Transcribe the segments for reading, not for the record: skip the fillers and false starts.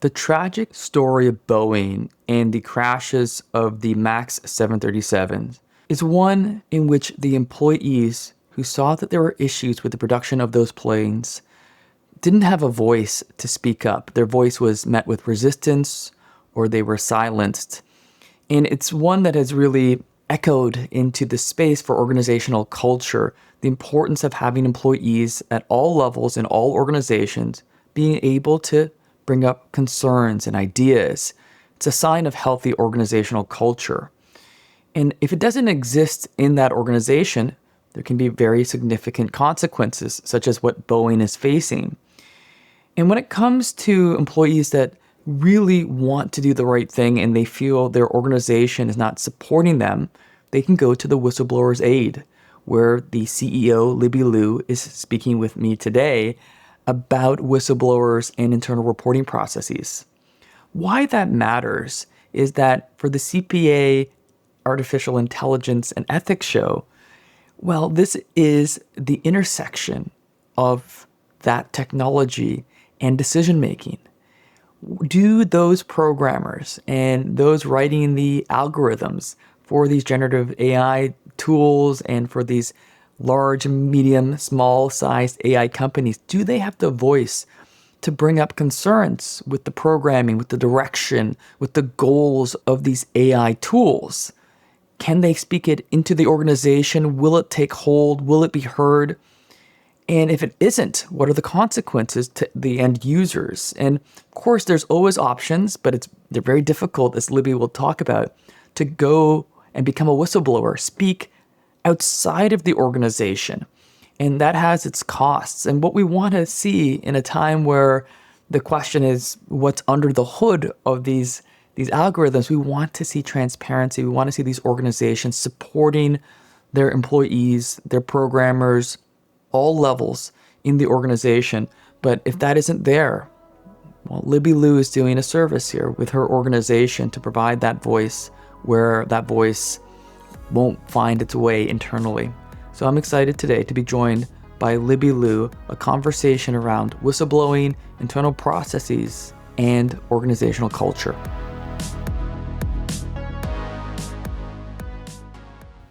The tragic story of Boeing and the crashes of the MAX 737s is one in which the employees who saw that there were issues with the production of those planes didn't have a voice to speak up. Their voice was met with resistance or they were silenced. And it's one that has really echoed into the space for organizational culture, the importance of having employees at all levels in all organizations being able to bring up concerns and ideas. It's a sign of healthy organizational culture. And if it doesn't exist in that organization, there can be very significant consequences, such as what Boeing is facing. And when it comes to employees that really want to do the right thing and they feel their organization is not supporting them, they can go to the Whistleblower Aid, where the CEO, Libby Liu, is speaking with me today about whistleblowers and internal reporting processes. Why that matters is that for the CPA Artificial Intelligence and Ethics show, well, this is the intersection of that technology and decision-making. Do those programmers and those writing the algorithms for these generative AI tools and for these large, medium, small-sized AI companies, do they have the voice to bring up concerns with the programming, with the direction, with the goals of these AI tools? Can they speak it into the organization? Will it take hold? Will it be heard? And if it isn't, what are the consequences to the end users? And of course, there's always options, but they're very difficult, as Libby will talk about, to go and become a whistleblower, speak outside of the organization. And that has its costs. And what we want to see in a time where the question is what's under the hood of these algorithms, we want to see transparency. We want to see these organizations supporting their employees, their programmers, all levels in the organization. But if that isn't there, well, Libby Liu is doing a service here with her organization to provide that voice where that voice won't find its way internally. So I'm excited today to be joined by Libby Liu, a conversation around whistleblowing, internal processes, and organizational culture.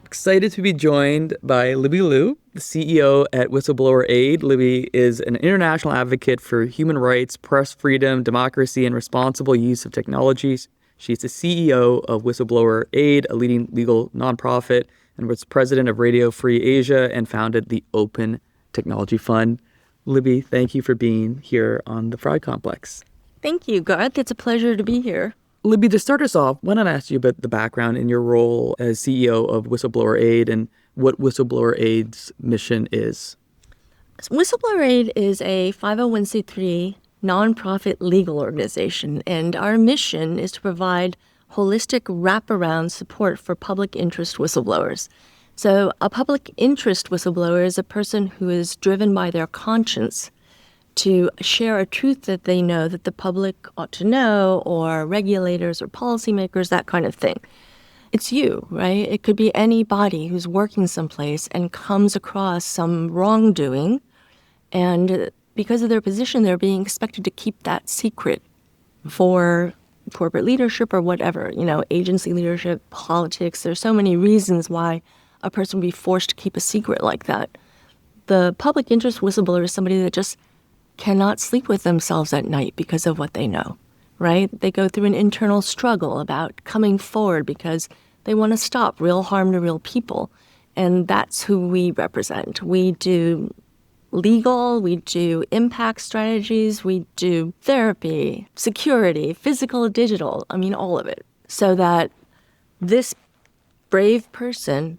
Excited to be joined by Libby Liu, the CEO at Whistleblower Aid. Libby is an international advocate for human rights, press freedom, democracy, and responsible use of technologies. She's the CEO of Whistleblower Aid, a leading legal nonprofit, and was president of Radio Free Asia and founded the Open Technology Fund. Libby, thank you for being here on the Fraud Complex. Thank you, Garth. It's a pleasure to be here. Libby, to start us off, why don't I ask you about the background in your role as CEO of Whistleblower Aid and what Whistleblower Aid's mission is? Whistleblower Aid is a 501c3 nonprofit legal organization, and our mission is to provide holistic wraparound support for public interest whistleblowers. So a public interest whistleblower is a person who is driven by their conscience to share a truth that they know that the public ought to know, or regulators or policymakers, that kind of thing. It's you, right? It could be anybody who's working someplace and comes across some wrongdoing, and because of their position, they're being expected to keep that secret for corporate leadership or whatever, agency leadership, politics. There's so many reasons why a person would be forced to keep a secret like that. The public interest whistleblower is somebody that just cannot sleep with themselves at night because of what they know, right? They go through an internal struggle about coming forward because they want to stop real harm to real people. And that's who we represent. We do legal, we do impact strategies, we do therapy, security, physical, digital, all of it, so that this brave person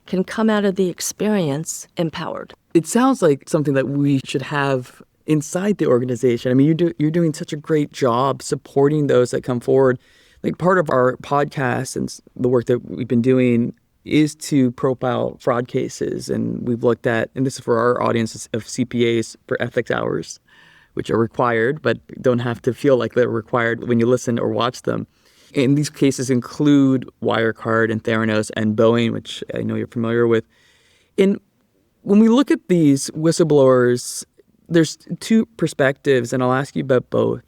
can come out of the experience empowered. It sounds like something that we should have inside the organization. You're doing such a great job supporting those that come forward. Like, part of our podcast and the work that we've been doing is to profile fraud cases. And we've looked at, and this is for our audience of CPAs, for ethics hours, which are required, but don't have to feel like they're required when you listen or watch them. And these cases include Wirecard and Theranos and Boeing, which I know you're familiar with. And when we look at these whistleblowers, there's two perspectives, and I'll ask you about both.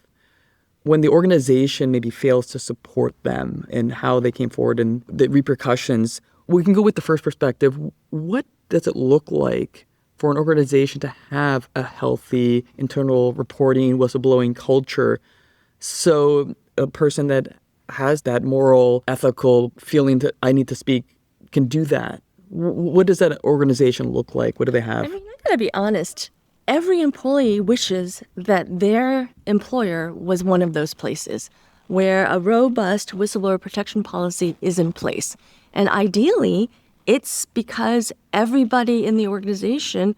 when the organization maybe fails to support them and how they came forward and the repercussions, we can go with the first perspective. What does it look like for an organization to have a healthy internal reporting, whistleblowing culture so a person that has that moral, ethical feeling that I need to speak can do that? What does that organization look like? What do they have? I mean, I gotta be honest. Every employee wishes that their employer was one of those places where a robust whistleblower protection policy is in place. And ideally, it's because everybody in the organization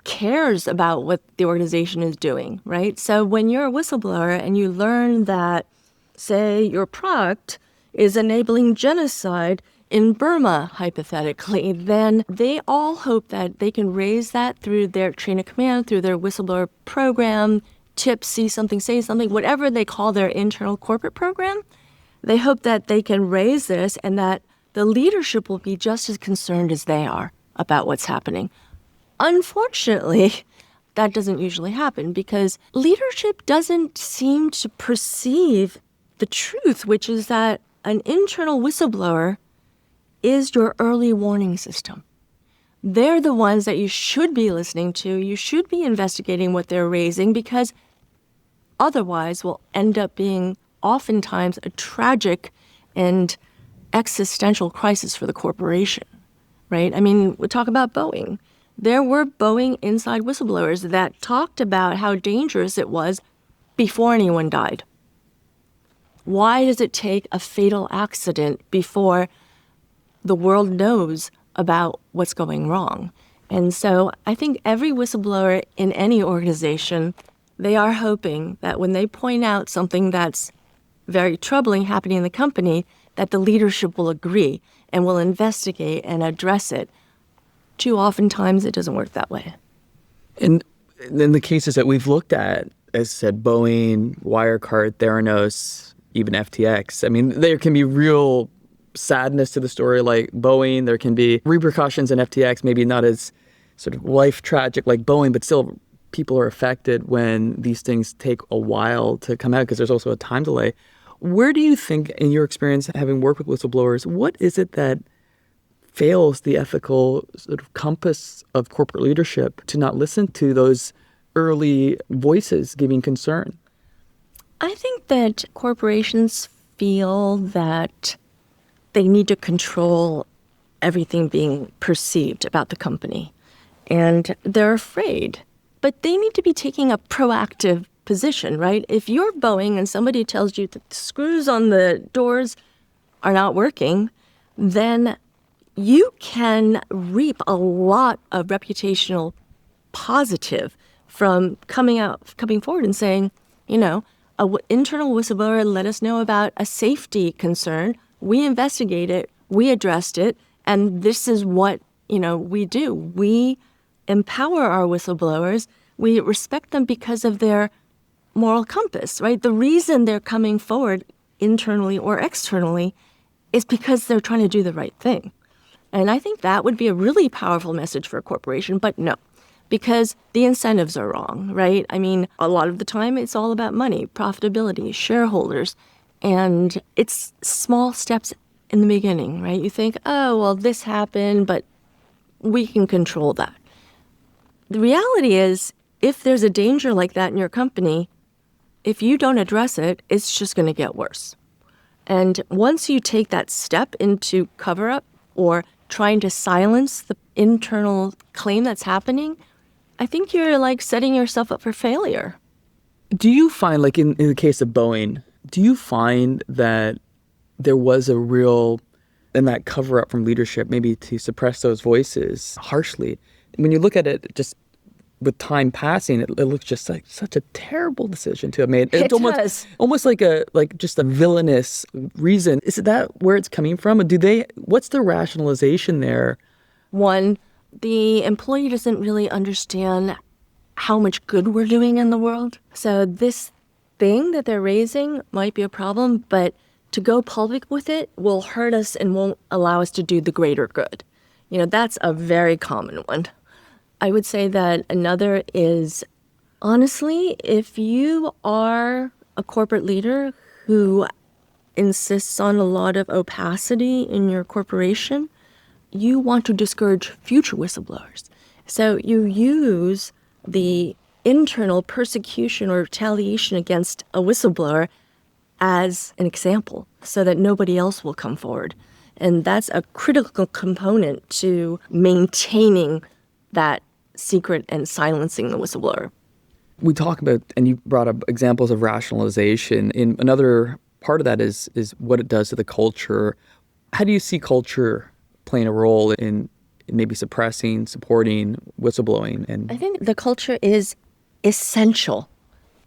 cares about what the organization is doing, right? So when you're a whistleblower and you learn that, say, your product is enabling genocide in Burma, hypothetically, then they all hope that they can raise that through their chain of command, through their whistleblower program, tips, see something, say something, whatever they call their internal corporate program. They hope that they can raise this and that the leadership will be just as concerned as they are about what's happening. Unfortunately, that doesn't usually happen because leadership doesn't seem to perceive the truth, which is that an internal whistleblower is your early warning system. They're the ones that you should be listening to. You should be investigating what they're raising because otherwise will end up being oftentimes a tragic and existential crisis for the corporation, right? I mean, we talk about Boeing. There were Boeing inside whistleblowers that talked about how dangerous it was before anyone died. Why does it take a fatal accident before the world knows about what's going wrong? And so I think every whistleblower in any organization, they are hoping that when they point out something that's very troubling happening in the company, that the leadership will agree and will investigate and address it. Too oftentimes, it doesn't work that way. And in the cases that we've looked at, as I said, Boeing, Wirecard, Theranos, even FTX, I mean, there can be real sadness to the story like Boeing. There can be repercussions in FTX, maybe not as sort of life tragic like Boeing, but still people are affected when these things take a while to come out because there's also a time delay. Where do you think, in your experience, having worked with whistleblowers, what is it that fails the ethical sort of compass of corporate leadership to not listen to those early voices giving concern? I think that corporations feel that they need to control everything being perceived about the company. And they're afraid. But they need to be taking a proactive position, right? If you're Boeing and somebody tells you that the screws on the doors are not working, then you can reap a lot of reputational positive from coming forward and saying, you know, an internal whistleblower let us know about a safety concern. We investigated it, we addressed it, and this is what, we do. We empower our whistleblowers. We respect them because of their moral compass, right? The reason they're coming forward internally or externally is because they're trying to do the right thing. And I think that would be a really powerful message for a corporation, but no, because the incentives are wrong, right? I mean, a lot of the time it's all about money, profitability, shareholders, and it's small steps in the beginning, right? You think, oh, well, this happened, but we can control that. The reality is, if there's a danger like that in your company, if you don't address it, it's just going to get worse. And once you take that step into cover-up or trying to silence the internal claim that's happening, I think you're like setting yourself up for failure. Do you find, like in the case of Boeing, do you find that there was a real, and that cover-up from leadership, maybe to suppress those voices harshly? When you look at it just with time passing, it looks just like such a terrible decision to have made. It's almost like just a villainous reason. Is that where it's coming from? What's the rationalization there? One, the employee doesn't really understand how much good we're doing in the world. So this thing that they're raising might be a problem, but to go public with it will hurt us and won't allow us to do the greater good. That's a very common one. I would say that another is, honestly, if you are a corporate leader who insists on a lot of opacity in your corporation, you want to discourage future whistleblowers. So you use the internal persecution or retaliation against a whistleblower as an example so that nobody else will come forward. And that's a critical component to maintaining that secret and silencing the whistleblower. We talk about, and you brought up examples of rationalization. And another part of that is what it does to the culture. How do you see culture playing a role in maybe suppressing, supporting whistleblowing? And I think the culture is essential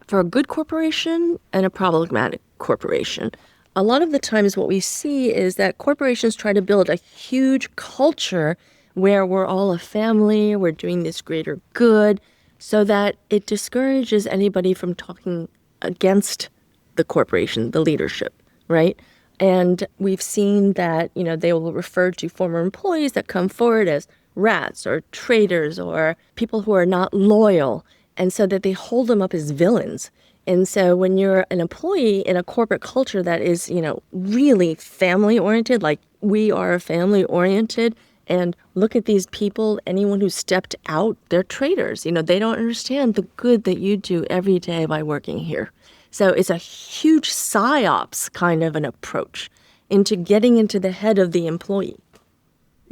for a good corporation and a problematic corporation. A lot of the times what we see is that corporations try to build a huge culture where we're all a family, we're doing this greater good, so that it discourages anybody from talking against the corporation, the leadership, right? And we've seen that, they will refer to former employees that come forward as rats or traitors or people who are not loyal, and so that they hold them up as villains. And so when you're an employee in a corporate culture that is, really family-oriented, like we are family-oriented, and look at these people, anyone who stepped out, they're traitors. They don't understand the good that you do every day by working here. So it's a huge psyops kind of an approach into getting into the head of the employee.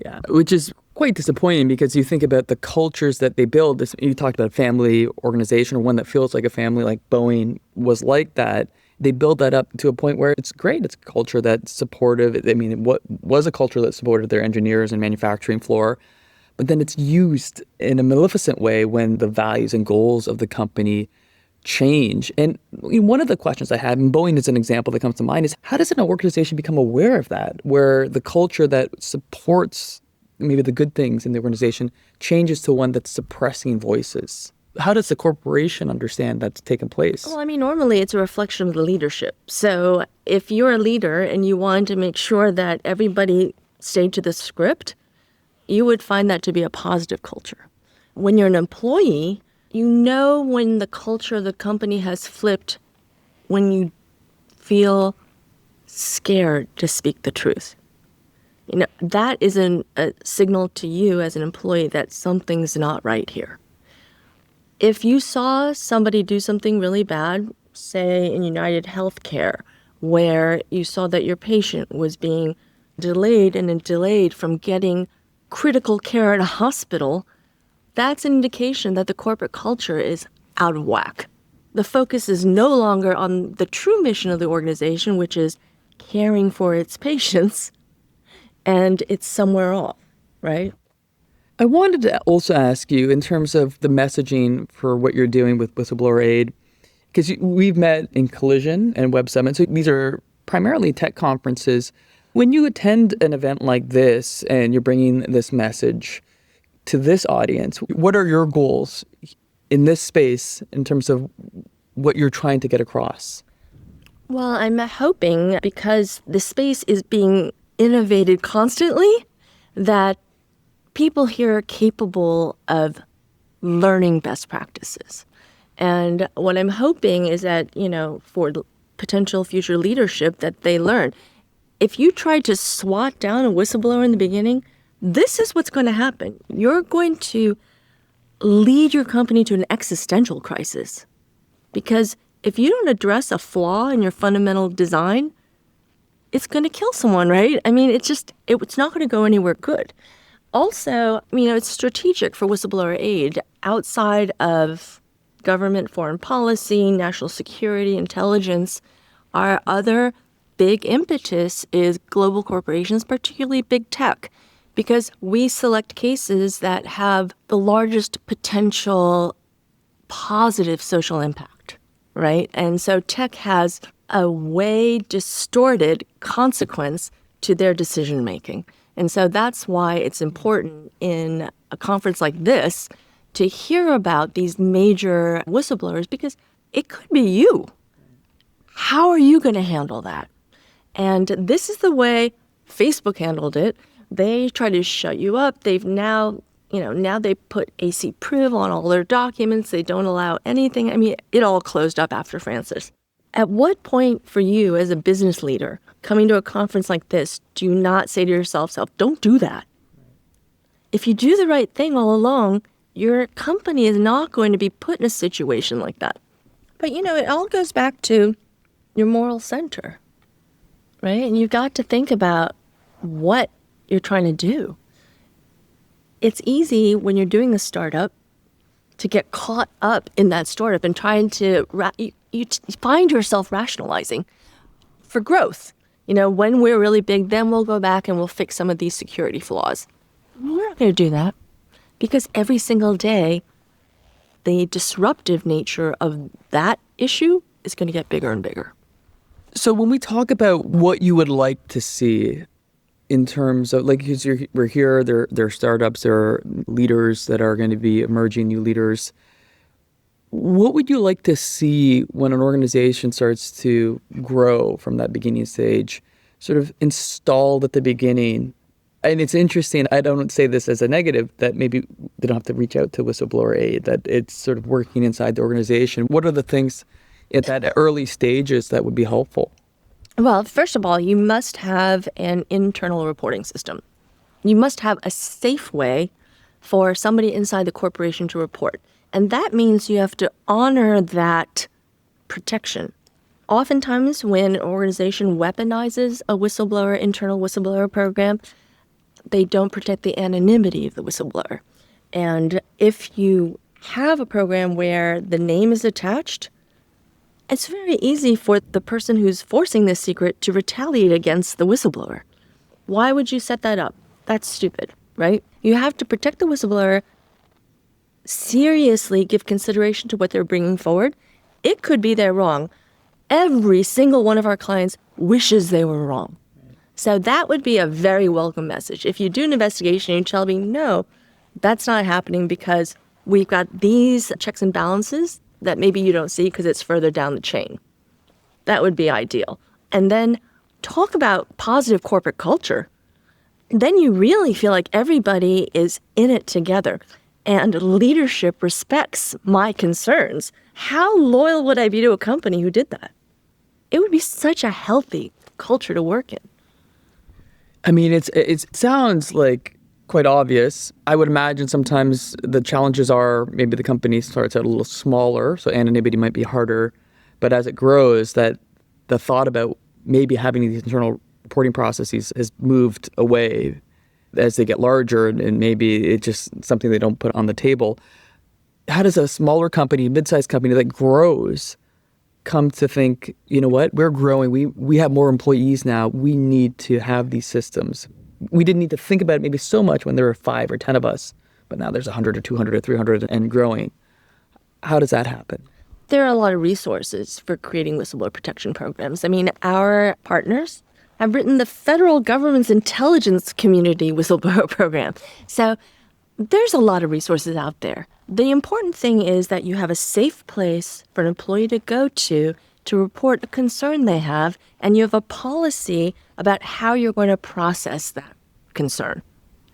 yeah, which is quite disappointing because you think about the cultures that they build. You talked about a family organization or one that feels like a family, like Boeing was like that. They build that up to a point where it's great. It's a culture that's supportive. I mean, what was a culture that supported their engineers and manufacturing floor, but then it's used in a maleficent way when the values and goals of the company change. And one of the questions I have, and Boeing is an example that comes to mind, is how does an organization become aware of that, where the culture that supports maybe the good things in the organization changes to one that's suppressing voices? How does the corporation understand that's taken place? Well, normally it's a reflection of the leadership. So if you're a leader and you want to make sure that everybody stayed to the script, you would find that to be a positive culture. When you're an employee, you know when the culture of the company has flipped, when you feel scared to speak the truth. That is a signal to you as an employee that something's not right here. If you saw somebody do something really bad, say in United Healthcare, where you saw that your patient was being delayed from getting critical care at a hospital, that's an indication that the corporate culture is out of whack. The focus is no longer on the true mission of the organization, which is caring for its patients, and it's somewhere off, right? I wanted to also ask you in terms of the messaging for what you're doing with Whistleblower Aid, because we've met in Collision and Web Summit. So these are primarily tech conferences. When you attend an event like this and you're bringing this message to this audience, what are your goals in this space in terms of what you're trying to get across? Well, I'm hoping, because the space is being innovated constantly, that people here are capable of learning best practices. And what I'm hoping is that, for potential future leadership, that they learn. If you try to swat down a whistleblower in the beginning, this is what's going to happen. You're going to lead your company to an existential crisis. Because if you don't address a flaw in your fundamental design, it's going to kill someone, right? It's not going to go anywhere good. Also, it's strategic for Whistleblower Aid outside of government foreign policy, national security, intelligence. Our other big impetus is global corporations, particularly big tech, because we select cases that have the largest potential positive social impact, right? And so tech has a way distorted consequence to their decision making. And so that's why it's important in a conference like this to hear about these major whistleblowers, because it could be you. How are you going to handle that? And this is the way Facebook handled it. They try to shut you up. They've now they put AC Priv on all their documents. They don't allow anything. It all closed up after Francis. At what point for you as a business leader coming to a conference like this, do you not say to yourself, don't do that? If you do the right thing all along, your company is not going to be put in a situation like that. But, it all goes back to your moral center, right? And you've got to think about what you're trying to do. It's easy when you're doing a startup to get caught up in that startup and trying to, you find yourself rationalizing for growth. When we're really big, then we'll go back and we'll fix some of these security flaws. We're not going to do that because every single day, the disruptive nature of that issue is going to get bigger and bigger. So when we talk about what you would like to see in terms of, like, because we're here, there are startups, there are leaders that are going to be emerging, new leaders. What would you like to see when an organization starts to grow from that beginning stage, sort of installed at the beginning? And it's interesting, I don't say this as a negative, that maybe they don't have to reach out to Whistleblower Aid, that it's sort of working inside the organization. What are the things at that early stages that would be helpful? Well, first of all, you must have an internal reporting system. You must have a safe way for somebody inside the corporation to report. And that means you have to honor that protection. Oftentimes, when an organization weaponizes a internal whistleblower program, they don't protect the anonymity of the whistleblower. And if you have a program where the name is attached, it's very easy for the person who's forcing this secret to retaliate against the whistleblower. Why would you set that up? That's stupid, right? You have to protect the whistleblower, seriously give consideration to what they're bringing forward. It could be they're wrong. Every single one of our clients wishes they were wrong. So that would be a very welcome message. If you do an investigation and you tell me, no, that's not happening because we've got these checks and balances that maybe you don't see because it's further down the chain. That would be ideal. And then talk about positive corporate culture. Then you really feel like everybody is in it together and leadership respects my concerns. How loyal would I be to a company who did that? It would be such a healthy culture to work in. I mean, it sounds like quite obvious. I would imagine sometimes the challenges are maybe the company starts out a little smaller, so anonymity might be harder. But as it grows, that the thought about maybe having these internal reporting processes has moved away as they get larger, and maybe it's just something they don't put on the table. How does a smaller company, mid-sized company that grows, come to think, you know what, we're growing, we have more employees now, we need to have these systems. We didn't need to think about it maybe so much when there were 5 or 10 of us, but now there's 100 or 200 or 300 and growing. How does that happen? There are a lot of resources for creating whistleblower protection programs. I mean, our partners have written the federal government's intelligence community whistleblower program. So there's a lot of resources out there. The important thing is that you have a safe place for an employee to go to report a concern they have, and you have a policy about how you're going to process that concern.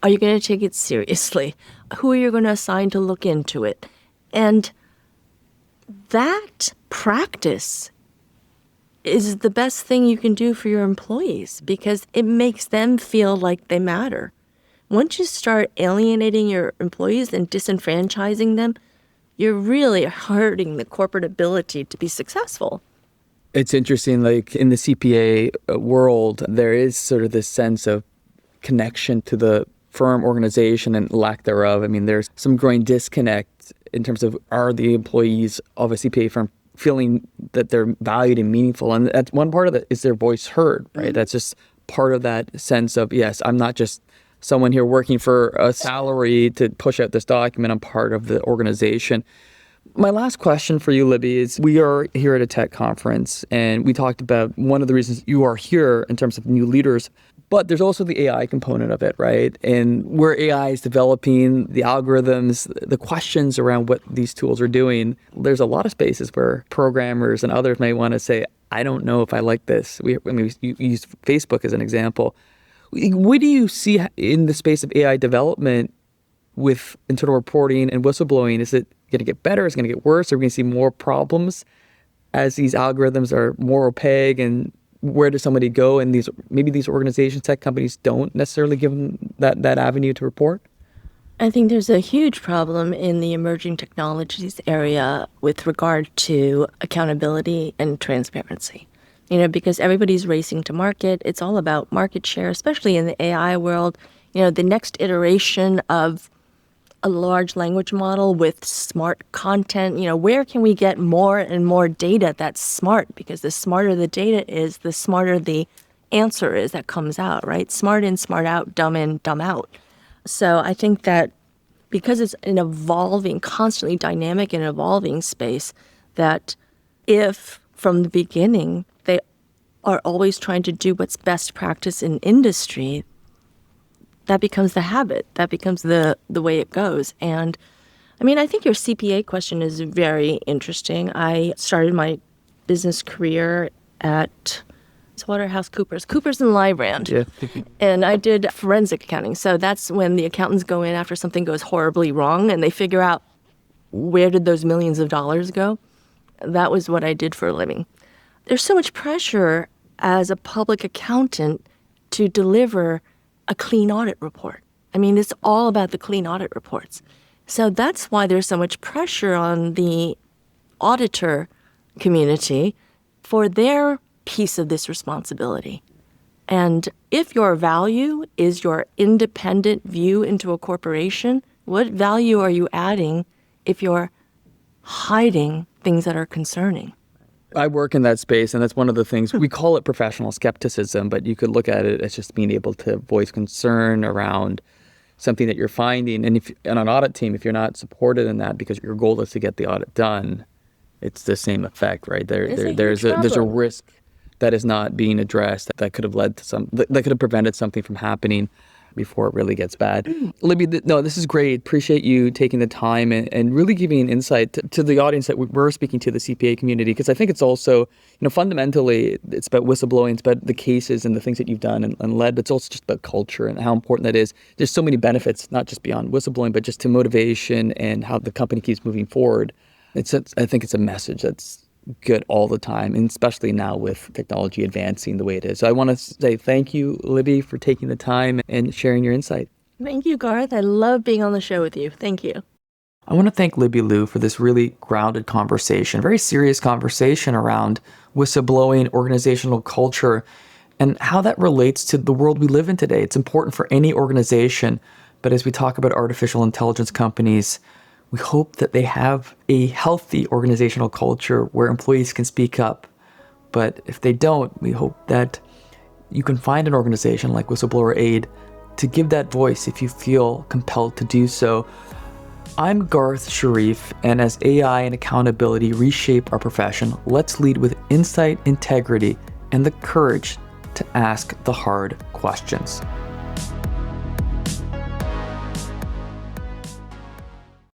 Are you going to take it seriously? Who are you going to assign to look into it? And that practice is the best thing you can do for your employees because it makes them feel like they matter. Once you start alienating your employees and disenfranchising them, you're really hurting the corporate ability to be successful. It's interesting, like in the CPA world, there is sort of this sense of connection to the firm organization and lack thereof. I mean, there's some growing disconnect in terms of are the employees of a CPA firm feeling that they're valued and meaningful. And that's one part of it is their voice heard, right? Mm-hmm. That's just part of that sense of, yes, I'm not just someone here working for a salary to push out this document. I'm part of the organization. My last question for you, Libby, is we are here at a tech conference, and we talked about one of the reasons you are here in terms of new leaders, but there's also the AI component of it, right? And where AI is developing, the algorithms, the questions around what these tools are doing, there's a lot of spaces where programmers and others may want to say, I don't know if I like this. You use Facebook as an example. What do you see in the space of AI development with internal reporting and whistleblowing? Is it going to get better? Is it going to get worse? Are we going to see more problems as these algorithms are more opaque, and where does somebody go? And maybe these organizations, tech companies, don't necessarily give them that avenue to report? I think there's a huge problem in the emerging technologies area with regard to accountability and transparency. Because everybody's racing to market. It's all about market share, especially in the AI world. The next iteration of a large language model with smart content, where can we get more and more data that's smart? Because the smarter the data is, the smarter the answer is that comes out, right? Smart in, smart out, dumb in, dumb out. So I think that because it's an evolving, constantly dynamic and evolving space, that if from the beginning they are always trying to do what's best practice in industry, that becomes the habit. That becomes the way it goes. And I think your CPA question is very interesting. I started my business career at Coopers and Lybrand. Yeah. And I did forensic accounting. So that's when the accountants go in after something goes horribly wrong and they figure out where did those millions of dollars go. That was what I did for a living. There's so much pressure as a public accountant to deliver a clean audit report. It's all about the clean audit reports. So that's why there's so much pressure on the auditor community for their piece of this responsibility. And if your value is your independent view into a corporation, what value are you adding if you're hiding things that are concerning? I work in that space, and that's one of the things, we call it professional skepticism, but you could look at it as just being able to voice concern around something that you're finding. And on an audit team, if you're not supported in that because your goal is to get the audit done, it's the same effect, right? There's a risk that is not being addressed that could have led to that could have prevented something from happening before it really gets bad. Libby, this is great. Appreciate you taking the time and really giving insight to the audience that we're speaking to, the CPA community, because I think it's also, fundamentally, it's about whistleblowing, it's about the cases and the things that you've done and led, but it's also just about culture and how important that is. There's so many benefits, not just beyond whistleblowing, but just to motivation and how the company keeps moving forward. I think it's a message that's good all the time, and especially now with technology advancing the way it is. So I want to say thank you, Libby, for taking the time and sharing your insight. Thank you, Garth. I love being on the show with you. Thank you. I want to thank Libby Liu for this really grounded conversation, very serious conversation around whistleblowing, organizational culture, and how that relates to the world we live in today. It's important for any organization, but as we talk about artificial intelligence companies, we hope that they have a healthy organizational culture where employees can speak up. But if they don't, we hope that you can find an organization like Whistleblower Aid to give that voice if you feel compelled to do so. I'm Garth Sharif, and as AI and accountability reshape our profession, let's lead with insight, integrity, and the courage to ask the hard questions.